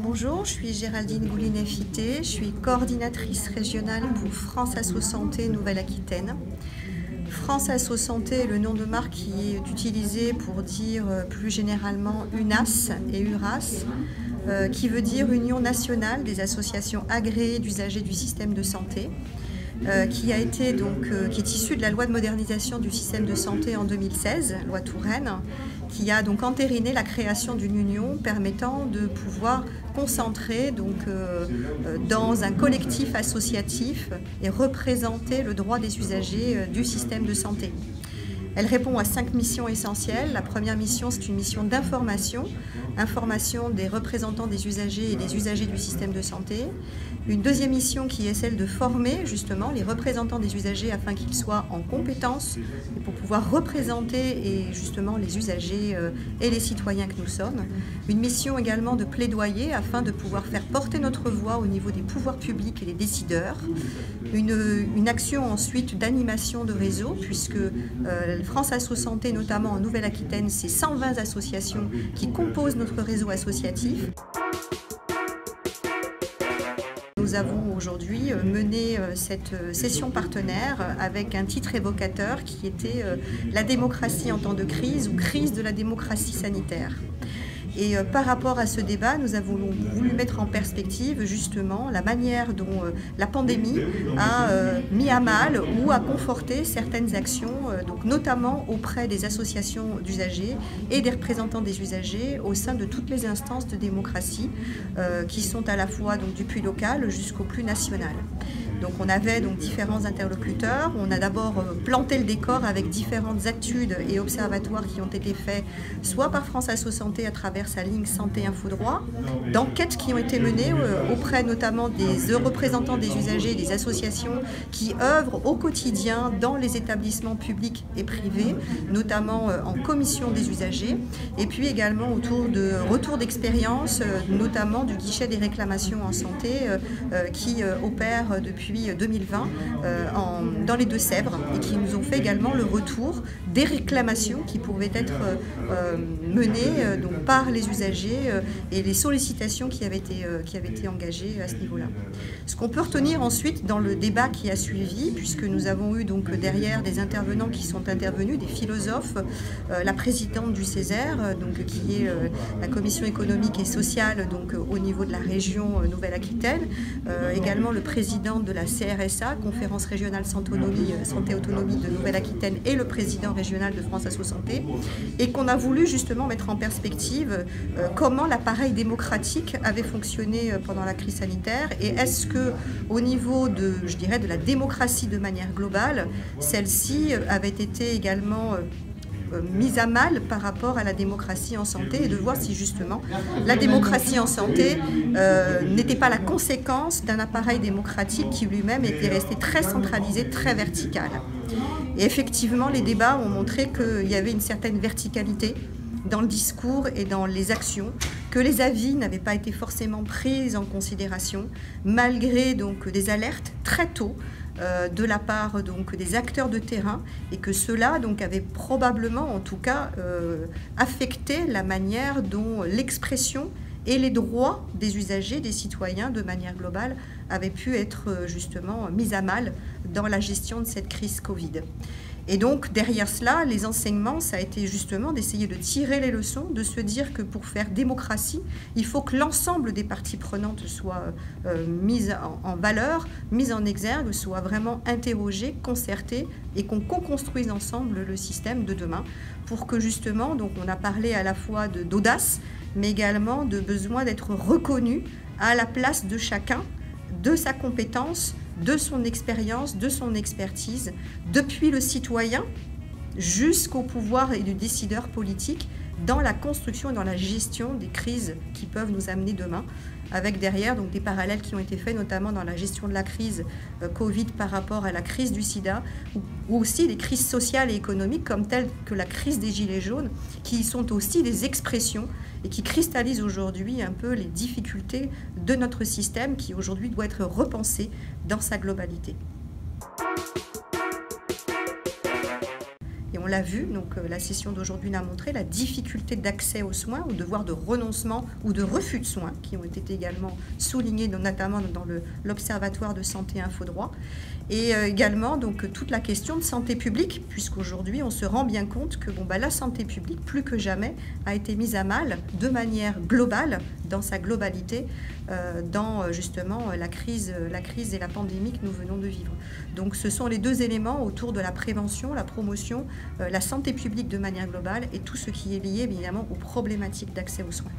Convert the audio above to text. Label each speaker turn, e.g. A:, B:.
A: Bonjour, je suis Géraldine Goulinet-Fité, je suis coordinatrice régionale pour France Asso Santé Nouvelle-Aquitaine. France Asso Santé est le nom de marque qui est utilisé pour dire plus généralement UNAS et URAS, qui veut dire Union nationale des associations agréées d'usagers du système de santé, qui est issue de la loi de modernisation du système de santé en 2016, loi Touraine, qui a donc entériné la création d'une union permettant de pouvoir concentrer dans un collectif associatif et représenter le droit des usagers du système de santé. Elle répond à 5 missions essentielles. La première mission, c'est une mission d'information, information des représentants des usagers et des usagers du système de santé. Une deuxième mission qui est celle de former justement les représentants des usagers afin qu'ils soient en compétence et pour pouvoir représenter justement les usagers et les citoyens que nous sommes. Une mission également de plaidoyer afin de pouvoir faire porter notre voix au niveau des pouvoirs publics et des décideurs. Une action ensuite d'animation de réseau puisque France Asso Santé, notamment en Nouvelle-Aquitaine, c'est 120 associations qui composent notre réseau associatif. Nous avons aujourd'hui mené cette session partenaire avec un titre évocateur qui était la démocratie en temps de crise ou crise de la démocratie sanitaire. Et par rapport à ce débat, nous avons voulu mettre en perspective justement la manière dont la pandémie a mis à mal ou a conforté certaines actions, notamment auprès des associations d'usagers et des représentants des usagers au sein de toutes les instances de démocratie qui sont à la fois du plus local jusqu'au plus national. Donc on avait différents interlocuteurs. On a d'abord planté le décor avec différentes études et observatoires qui ont été faits soit par France Asso Santé à travers sa ligne Santé Info Droit, d'enquêtes qui ont été menées auprès notamment des représentants des usagers et des associations qui œuvrent au quotidien dans les établissements publics et privés, notamment en commission des usagers, et puis également autour de retours d'expérience, notamment du guichet des réclamations en santé qui opère depuis 2020 dans les Deux-Sèvres et qui nous ont fait également le retour des réclamations qui pouvaient être menées par les usagers et les sollicitations qui avaient été engagées à ce niveau-là. Ce qu'on peut retenir ensuite dans le débat qui a suivi, puisque nous avons eu derrière des intervenants qui sont intervenus, des philosophes, la présidente du Césaire, qui est la commission économique et sociale au niveau de la région Nouvelle-Aquitaine, également le président de la CRSA, Conférence régionale Santé Autonomie de Nouvelle-Aquitaine, et le président régional de France Asso Santé, et qu'on a voulu justement mettre en perspective comment l'appareil démocratique avait fonctionné pendant la crise sanitaire et est-ce que au niveau de la démocratie de manière globale, celle-ci avait été également mise à mal par rapport à la démocratie en santé et de voir si justement la démocratie en santé n'était pas la conséquence d'un appareil démocratique qui lui-même était resté très centralisé, très vertical. Et effectivement, les débats ont montré qu'il y avait une certaine verticalité dans le discours et dans les actions, que les avis n'avaient pas été forcément pris en considération, malgré des alertes très tôt de la part des acteurs de terrain, et que cela avait probablement, en tout cas, affecté la manière dont l'expression et les droits des usagers, des citoyens, de manière globale, avaient pu être justement mis à mal dans la gestion de cette crise Covid. Et donc, derrière cela, les enseignements, ça a été justement d'essayer de tirer les leçons, de se dire que pour faire démocratie, il faut que l'ensemble des parties prenantes soient mises en valeur, mises en exergue, soient vraiment interrogées, concertées, et qu'on co-construise ensemble le système de demain pour que justement, on a parlé à la fois d'audace, mais également de besoin d'être reconnu à la place de chacun, de sa compétence, de son expérience, de son expertise, depuis le citoyen jusqu'au pouvoir et du décideur politique, dans la construction et dans la gestion des crises qui peuvent nous amener demain, avec derrière des parallèles qui ont été faits, notamment dans la gestion de la crise Covid par rapport à la crise du sida, ou aussi des crises sociales et économiques comme telles que la crise des Gilets jaunes, qui sont aussi des expressions et qui cristallisent aujourd'hui un peu les difficultés de notre système qui aujourd'hui doit être repensé dans sa globalité. Et on l'a vu, donc la session d'aujourd'hui l'a montré, la difficulté d'accès aux soins, ou devoir de renoncement ou de refus de soins, qui ont été également soulignés notamment dans l'Observatoire de santé infodroit. Et également donc toute la question de santé publique, puisqu'aujourd'hui on se rend bien compte que la santé publique, plus que jamais, a été mise à mal de manière globale, dans sa globalité, dans justement la crise et la pandémie que nous venons de vivre. Donc ce sont les deux éléments autour de la prévention, la promotion, la santé publique de manière globale et tout ce qui est lié évidemment aux problématiques d'accès aux soins.